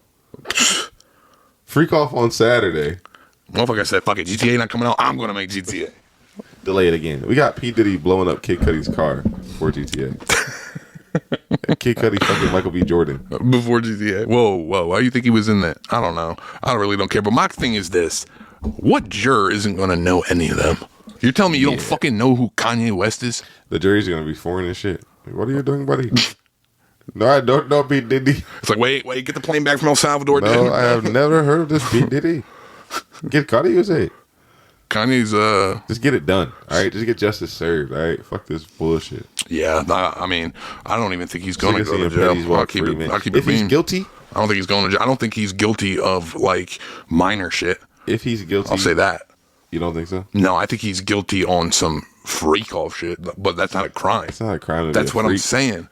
Freak off on Saturday. Motherfucker said, fuck it, GTA not coming out, I'm going to make GTA. Delay it again. We got P. Diddy blowing up Kid Cudi's car for GTA. Kid Cudi fucking Michael B. Jordan. Before GTA. Whoa. Why do you think he was in that? I don't know. I really don't care. But my thing is this. What juror isn't going to know any of them? You're telling me you don't fucking know who Kanye West is? The jury's going to be foreign as shit. Like, what are you doing, buddy? No, I don't know P. Diddy. It's like, wait, get the plane back from El Salvador. No, dude. I have never heard of this P. Diddy. Get Cudi, you say? Kanye's, just get it done, all right? Just get justice served, all right? Fuck this bullshit. Yeah, I mean, I don't even think he's going to go to jail. I'll keep it if he's guilty, I don't think he's going to jail. I don't think he's guilty of, like, minor shit. If he's guilty, I'll say that. You don't think so? No, I think he's guilty on some freak off shit, but that's not a crime. It's not a crime. That's what I'm saying.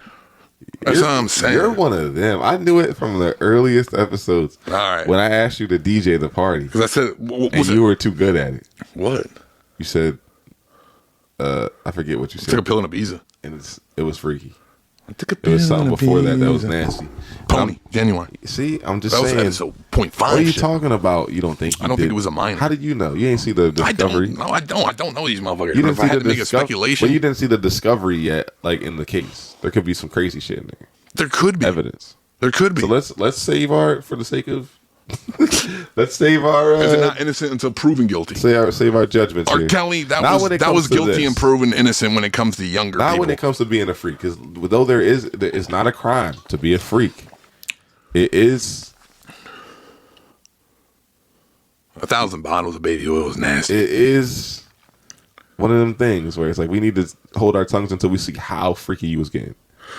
That's what I'm saying. You're one of them. I knew it from the earliest episodes. All right. When I asked you to DJ the party. Because I said, you were too good at it. What? You said, I forget what you said. I took a pill in Ibiza. And it was freaky. I took a pill. It was something before that was nasty. Pony, genuine. See, I'm just saying. That was episode 0.5. What are you talking about? You don't think? I don't think it was a minor. How did you know? You ain't see the discovery. I don't know these motherfuckers. You didn't see the make a speculation. But you didn't see the discovery yet, like in the case. There could be some crazy shit in there. There could be evidence. There could be. So let's save our, for the sake of. Let's save our. Is it not innocent until proven guilty? Save our judgments. R. Kelly, that was guilty and proven innocent when it comes to younger people. Not when it comes to being a freak, because though it's not a crime to be a freak. It is. 1,000 bottles of baby oil is nasty. It is one of them things where it's like we need to hold our tongues until we see how freaky you was getting.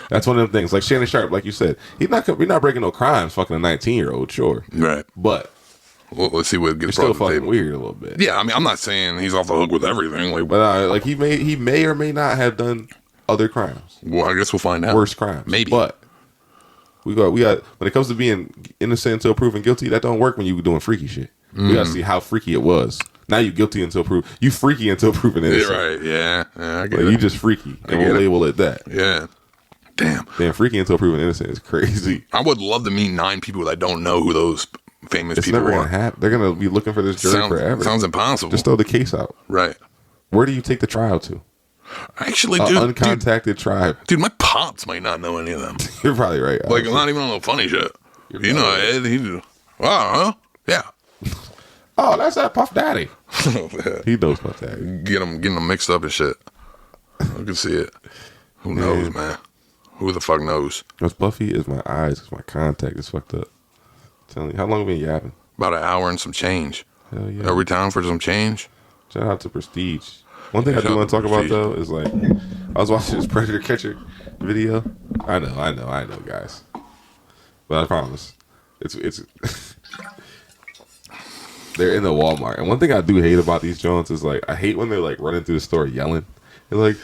That's one of them things. Like Shannon Sharp, like you said, we're not breaking no crimes. Fucking a 19-year-old, sure, right? But let's see what gets still fucking weird a little bit. Yeah, I mean, I'm not saying he's off the hook with everything. But he may or may not have done other crimes. Well, I guess we'll find out. Worse crimes, maybe. But we got when it comes to being innocent until proven guilty, that don't work when you doing freaky shit. We gotta see how freaky it was. Now you guilty until proven. You freaky until proven innocent. Right? Yeah. I get it. You just freaky, and we'll label it that. Yeah. Damn, freaky until proven innocent is crazy. I would love to meet 9 people that don't know who those famous people never are. Gonna happen. They're gonna be looking for this jury forever. Sounds impossible. Just throw the case out. Right. Where do you take the trial to? Actually, dude, uncontacted tribe. Dude, my pops might not know any of them. You're probably right. Like, I'm not even on the funny shit. You know, Ed, yeah. Oh, that's that Puff Daddy. He knows Puff Daddy. Getting them mixed up and shit. I can see it. Who knows, man? Who the fuck knows? What's Puffy is my eyes, it's my contact. It's fucked up. I'm telling you, how long have we been yapping? About an hour and some change. Hell yeah. Are we time for some change? Shout out to Prestige. One thing I do want to talk about though is like I was watching this Predator Catcher video. I know, guys. But I promise, it's they're in the Walmart, and one thing I do hate about these joints is like I hate when they're like running through the store yelling. They're like,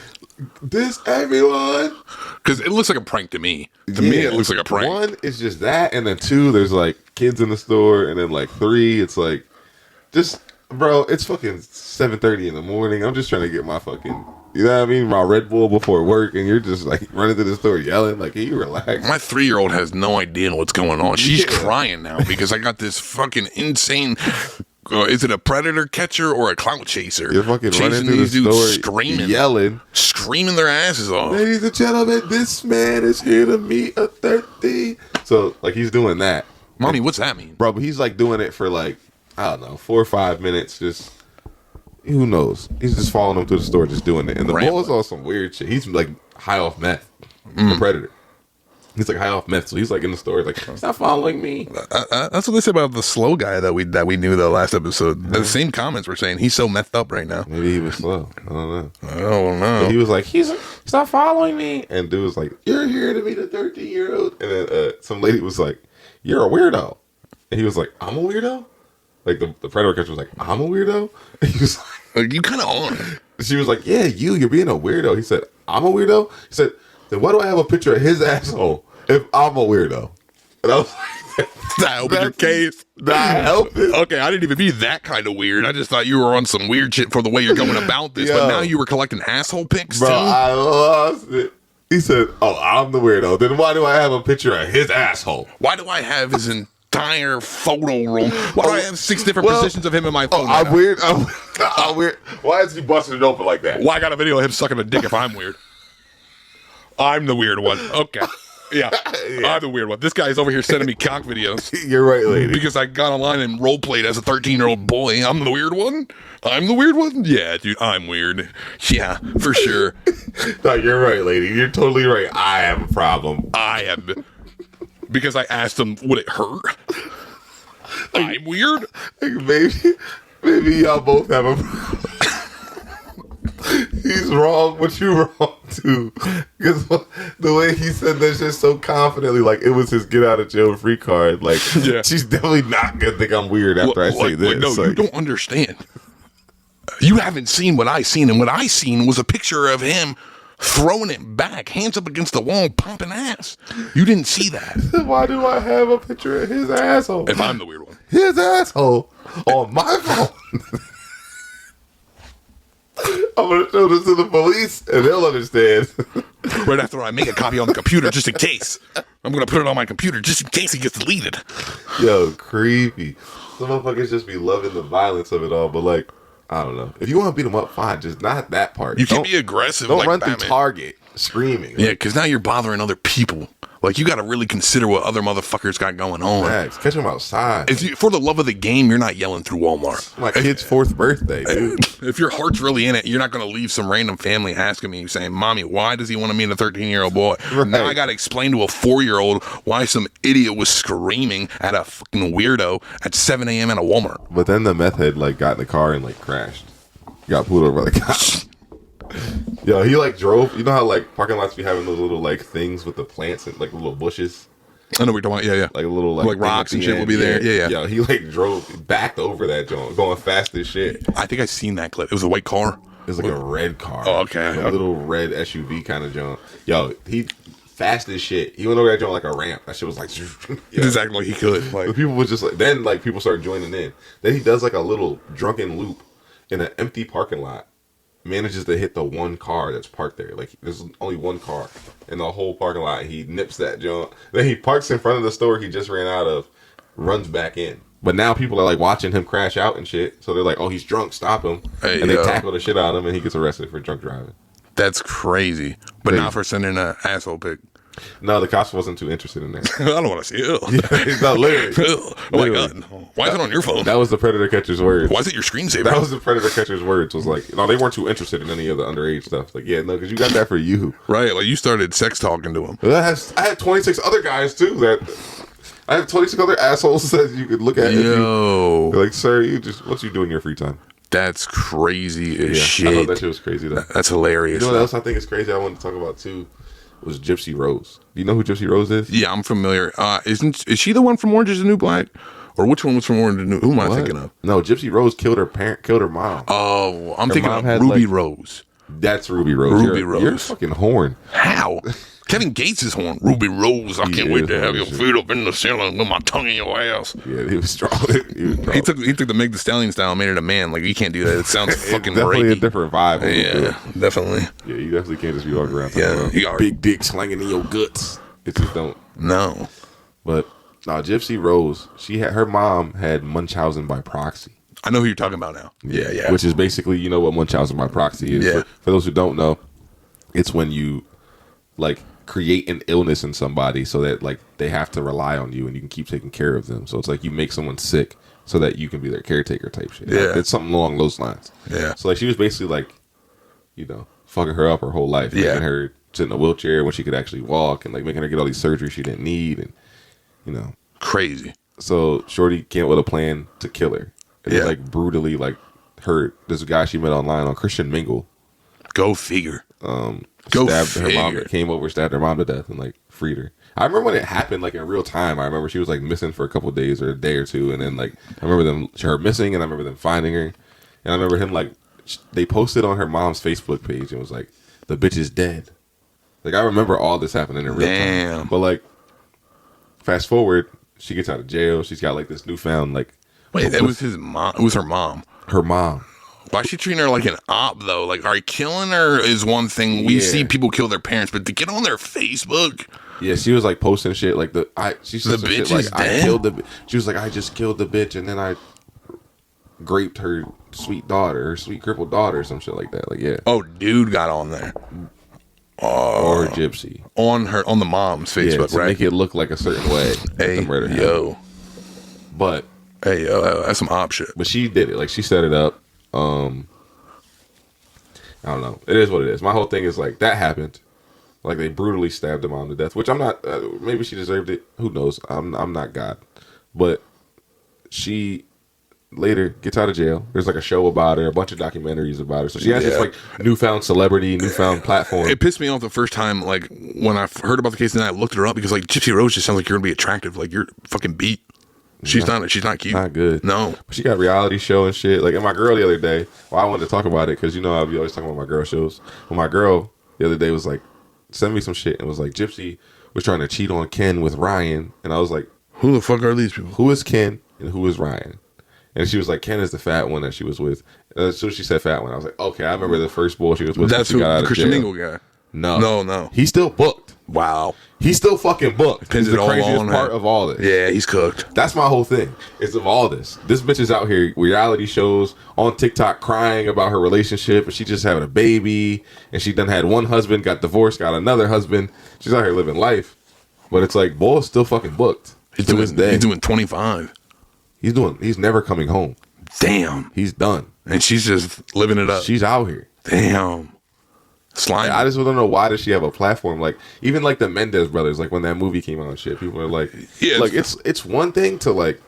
"This everyone," because it looks like a prank to me. To me, it looks like a prank. 1, it's just that, and then 2, there's like kids in the store, and then like 3, it's like just. Bro, it's fucking 7:30 in the morning. I'm just trying to get my fucking, you know what I mean, my Red Bull before work, and you're just like running to the store yelling. Like, can you relax? My 3-year-old has no idea what's going on. She's crying now because I got this fucking insane. Is it a predator catcher or a clout chaser? You're fucking chasing running through these the dudes, screaming, screaming their asses off. Ladies and gentlemen, this man is here to meet a 30. So like he's doing that. Mommy, what's that mean, bro? But he's like doing it for like. I don't know, 4 or 5 minutes, just, who knows? He's just following them to the store, just doing it. And the bull is on some weird shit. He's like high off meth, the Predator. He's like high off meth, so he's like in the store, like, stop following me. That's what they said about the slow guy that we knew the last episode. Mm-hmm. The same comments were saying he's so methed up right now. Maybe he was slow. I don't know. But he was like, stop following me, and dude was like, you're here to meet a 13-year-old, and then some lady was like, you're a weirdo, and he was like, I'm a weirdo. Like the predator catcher was like, I'm a weirdo. And he was like, you kind of are. She was like, yeah, you're being a weirdo. He said, I'm a weirdo. He said, then why do I have a picture of his asshole if I'm a weirdo? And I was like, that helping your case. That helped it. Okay, I didn't even be that kind of weird. I just thought you were on some weird shit for the way you're going about this. But now you were collecting asshole pics, bro, too? I lost it. He said, oh, I'm the weirdo. Then why do I have a picture of his asshole? Why do I have his entire photo room? Why do I have 6 different positions of him in my phone? I'm weird. I'm weird. Why is he busting it open like that? Why I got a video of him sucking a dick if I'm weird? I'm the weird one. Okay. Yeah. I'm the weird one. This guy's over here sending me cock videos. You're right, lady. Because I got online and role played as a 13-year-old boy. I'm the weird one? I'm the weird one? Yeah, dude, I'm weird. Yeah, for sure. No, you're right, lady. You're totally right. I have a problem. I am. Because I asked him, would it hurt? I'm weird? Maybe y'all both have a problem. He's wrong, but you're wrong too. Because the way he said that shit so confidently, like it was his get out of jail free card. Like, she's definitely not gonna think I'm weird after I say this. No, you don't understand. You haven't seen what I seen, and what I seen was a picture of him throwing it back, hands up against the wall, pumping ass. You didn't see that. Why do I have a picture of his asshole? If I'm the weird one. His asshole on my phone. I'm going to show this to the police, and they'll understand. Right after I make a copy on the computer, just in case. I'm going to put it on my computer, just in case it gets deleted. Yo, creepy. Some motherfuckers just be loving the violence of it all, but like, I don't know. If you want to beat them up, fine. Just not that part. You can be aggressive. Don't like run Batman. through Target screaming. Yeah, because now you're bothering other people. Like, you got to really consider what other motherfuckers got going on. Max, catch them outside. For the love of the game, you're not yelling through Walmart. My kid's 4th birthday, dude. If your heart's really in it, you're not going to leave some random family asking me, saying, Mommy, why does he want to meet a 13-year-old boy? Right. Now I got to explain to a 4-year-old why some idiot was screaming at a fucking weirdo at 7 a.m. at a Walmart. But then the meth head, like, got in the car and, like, crashed. Got pulled over by the cops. Yo, he, like, drove. You know how, like, parking lots be having those little, like, things with the plants and, like, little bushes? I know what you're talking about. Yeah. Like a little like rocks and shit will be there. Yeah. Yo, he like backed over that joint, going fast as shit. I think I seen that clip. It was a white car. It was like a red car. Oh, okay. A little red SUV kind of joint. Yo, he fast as shit. He went over that joint like a ramp. That shit was like exactly like he could. Like, the people was just like, then like people started joining in. Then he does like a little drunken loop in an empty parking lot. Manages to hit the one car that's parked there. Like, there's only one car in the whole parking lot. He nips that junk. Then he parks in front of the store he just ran out of, runs back in. But now people are like watching him crash out and shit. So they're like, oh, he's drunk, stop him. Hey, and they tackle the shit out of him and he gets arrested for drunk driving. That's crazy. But not for sending an asshole pic. No, the cops wasn't too interested in that. I don't want to see it. Yeah, no, literally. Oh my God. Why is it on your phone? That was the predator catcher's words. Why is it your screensaver? That was the predator catcher's words. Was like, no, they weren't too interested in any of the underage stuff. Like, yeah, no, because you got that for you. Right. Like, you started sex talking to him. I had 26 other guys, too, I have 26 other assholes that you could look at. Yo. Like, sir, what's you doing in your free time? That's crazy as shit. I thought that shit was crazy, though. That's hilarious. You know what else I think is crazy I wanted to talk about, too? Was Gypsy Rose. Do you know who Gypsy Rose is? Yeah, I'm familiar. Is she the one from Orange is the New Black? Or which one was from Orange is the New? Who am I thinking of? No, Gypsy Rose killed her mom. Oh, I'm thinking of Ruby Rose. That's Ruby Rose. Rose. You're a fucking horn. How? Kevin Gates is horn. Ruby Rose, I can't wait to have your feet up in the ceiling with my tongue in your ass. Yeah, he was strong. He took the Meg Thee Stallion style and made it a man. Like, you can't do that. It sounds fucking definitely rapey. a different vibe. Yeah, definitely. Yeah, you definitely can't just be walking around. Yeah, you got big dick slanging in your guts. It just don't. No. But now Gypsy Rose, her mom had Munchausen by proxy. I know who you're talking about now. Yeah. Which is basically, you know what Munchausen by proxy is. Yeah. For those who don't know, it's when you like create an illness in somebody so that like they have to rely on you and you can keep taking care of them. So it's like you make someone sick so that you can be their caretaker type shit. Yeah. Like, it's something along those lines. Yeah. So like she was basically like, you know, fucking her up her whole life. Yeah. Making her sit in a wheelchair when she could actually walk, and like making her get all these surgeries she didn't need, and you know, crazy. So Shorty came up with a plan to kill her. And then, like brutally like hurt this guy she met online on Christian Mingle. Go figure. Stabbed her mom. Came over, stabbed her mom to death, and like freed her. I remember when it happened, like in real time. I remember she was like missing for a couple of days or a day or two, and then like I remember her missing, and I remember them finding her, and I remember him like they posted on her mom's Facebook page and was like, "The bitch is dead." Like I remember all this happening in real time. But like, fast forward, she gets out of jail. She's got like this newfound like. Wait, that was his mom. It was her mom. Her mom. Why is she treating her like an op though? Like, are you killing her? Is one thing we see people kill their parents, but to get on their Facebook. Yeah, she was like posting shit like she said the bitch bitch is like dead? I killed the. She was like, I just killed the bitch, and then I raped her sweet daughter, her sweet crippled daughter, or some shit like that. Like, yeah. Oh, dude got on there. Or Gypsy on the mom's Facebook, to right? make it look like a certain way. Hey, the murder yo. happened. But hey, yo, that's some op shit. But she did it. Like she set it up. I don't know. It is what it is. My whole thing is like that happened. Like they brutally stabbed the mom to death, which I'm not. Maybe she deserved it. Who knows? I'm not God. But she later gets out of jail. There's like a show about her, a bunch of documentaries about her. So she has this like newfound celebrity, newfound platform. It pissed me off the first time, like when I heard about the case, and then I looked her up because like Gypsy Rose just sounds like you're gonna be attractive. Like you're fucking beat. She's not cute. Not good. No. But she got reality show and shit. Like, and my girl the other day, well, I wanted to talk about it because, you know, I'll be always talking about my girl shows. But my girl the other day was like, send me some shit and was like, Gypsy was trying to cheat on Ken with Ryan. And I was like, who the fuck are these people? Who is Ken and who is Ryan? And she was like, Ken is the fat one that she was with. And as soon as she said fat one, I was like, okay, I remember the first bull she was with. That's who got out of Christian jail. Mingle guy. No. He's still booked. Wow. He's still fucking booked. He's the craziest part of all this. Yeah, he's cooked. That's my whole thing. Is of all this. This bitch is out here reality shows on TikTok crying about her relationship, and she just having a baby, and she done had one husband, got divorced, got another husband. She's out here living life, but it's like Bull's still fucking booked. He's doing 25. He's never coming home. Damn. He's done, and she's just living it up. She's out here. Damn. Slime. I just don't know why does she have a platform like even like the Mendez brothers, like when that movie came out and shit, people are like, yeah, like it's one thing to like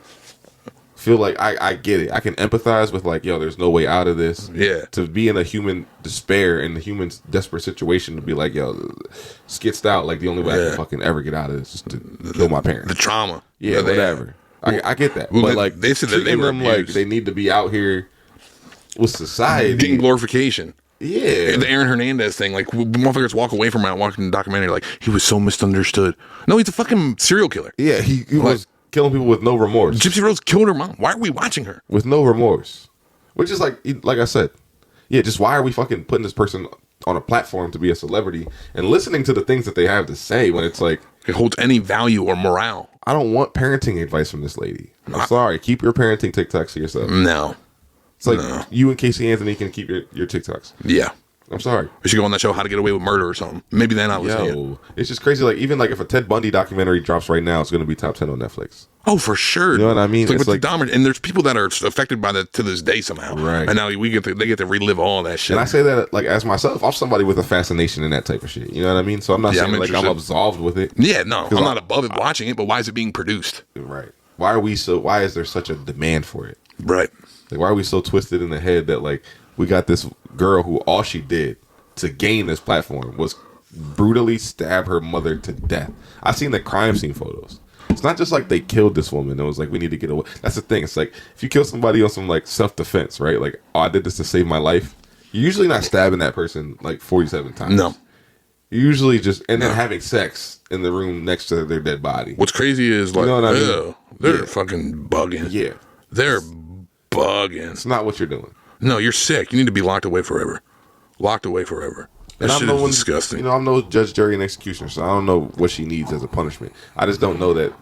feel like I get it, I can empathize with like, yo, there's no way out of this. Yeah, to be in a human despair and the human's desperate situation to be like, yo, skitsed out, like the only way I can fucking ever get out of this is to kill my parents. The trauma. Yeah, whatever. I get that, but like they said that they were them like they need to be out here with society, getting glorification. Yeah, the Aaron Hernandez thing, like motherfuckers walk away from it, watching the documentary, like he was so misunderstood. No, he's a fucking serial killer. Yeah, he was killing people with no remorse. Gypsy Rose killed her mom. Why are we watching her with no remorse? Which is like I said, yeah, just why are we fucking putting this person on a platform to be a celebrity and listening to the things that they have to say when it's like it holds any value or morale? I don't want parenting advice from this lady. I'm sorry, keep your parenting TikToks to yourself. No. It's like you and Casey Anthony can keep your TikToks. Yeah. I'm sorry. We should go on that show, How to Get Away with Murder or something. Maybe then I was it's just crazy. Like even like if a Ted Bundy documentary drops right now, it's going to be top 10 on Netflix. Oh, for sure. You know what I mean? It's like the and there's people that are affected by that to this day somehow. Right. And now they get to relive all that shit. And I say that like as myself, I'm somebody with a fascination in that type of shit. You know what I mean? So I'm not saying like I'm absolved with it. Yeah, no, I'm not above it watching it, but why is it being produced? Right. Why is there such a demand for it? Right. Like, why are we so twisted in the head that, like, we got this girl who all she did to gain this platform was brutally stab her mother to death? I've seen the crime scene photos. It's not just like they killed this woman. It was like, we need to get away. That's the thing. It's like, if you kill somebody on some, like, self-defense, right? Like, oh, I did this to save my life. You're usually not stabbing that person, like, 47 times. No. You're usually just, and then having sex in the room next to their dead body. What's crazy is, like, you know what I mean? They're fucking bugging. Yeah. They're bugging. It's not what you're doing. No, you're sick. You need to be locked away forever. Locked away forever. That shit is disgusting. You know, I'm no judge, jury, and executioner, so I don't know what she needs as a punishment. I just don't know that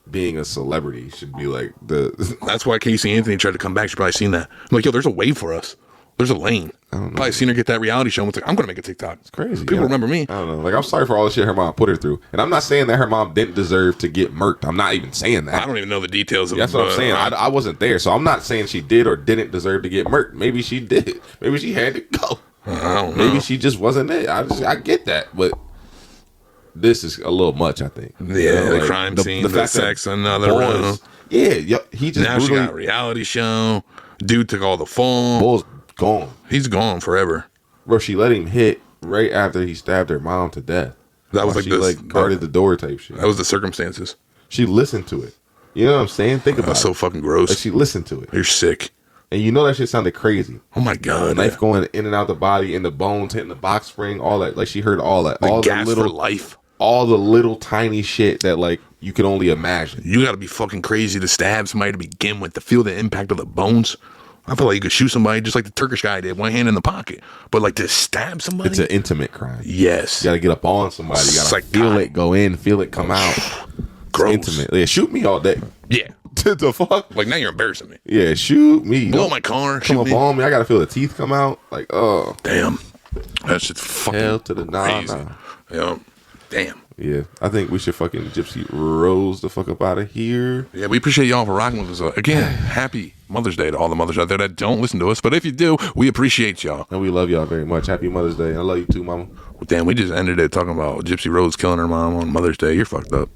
being a celebrity should be like the... That's why Casey Anthony tried to come back. She's probably seen that. I'm like, yo, there's a way for us. There's a lane. I don't know. Probably seen her get that reality show and was like, I'm going to make a TikTok. It's crazy. People remember me. I don't know. Like, I'm sorry for all the shit her mom put her through. And I'm not saying that her mom didn't deserve to get murked. I'm not even saying that. I don't even know the details of That's what I'm saying. I wasn't there. So I'm not saying she did or didn't deserve to get murked. Maybe she did. Maybe she had to go. I don't know. Maybe she just wasn't it. I get that. But this is a little much, I think. Yeah, the crime scene, the sex, another round. Yeah, he just now she got a reality show. Dude took all the fall. Bull's gone. He's gone forever. Bro, she let him hit right after he stabbed her mom to death. That was she guarded the door type shit. That was the circumstances. She listened to it. You know what I'm saying? Think about it. That's so fucking gross. Like, she listened to it. You're sick. And you know that shit sounded crazy. Oh my god! Knife going in and out the body, and the bones hitting the box spring, all that. Like she heard all that. All gas the little for life. All the little tiny shit that like you can only imagine. You got to be fucking crazy to stab somebody to begin with, to feel the impact of the bones. I feel like you could shoot somebody just like the Turkish guy did, one hand in the pocket. But like to stab somebody, it's an intimate crime. Yes, you got to get up on somebody. You got to feel it go in, feel it come out. Gross. It's intimate. Yeah, shoot me all day. Yeah. The fuck? Like now you're embarrassing me. Yeah, shoot me. Blow my car. Come up on me. I gotta feel the teeth come out. Like, oh damn, that shit's fucking hell to the crazy. Yeah, damn. Yeah, I think we should fucking Gypsy Rose the fuck up out of here. Yeah, we appreciate y'all for rocking with us. Again, happy Mother's Day to all the mothers out there that don't listen to us. But if you do, we appreciate y'all. And we love y'all very much. Happy Mother's Day. I love you too, mama. Well, damn, we just ended it talking about Gypsy Rose killing her mom on Mother's Day. You're fucked up.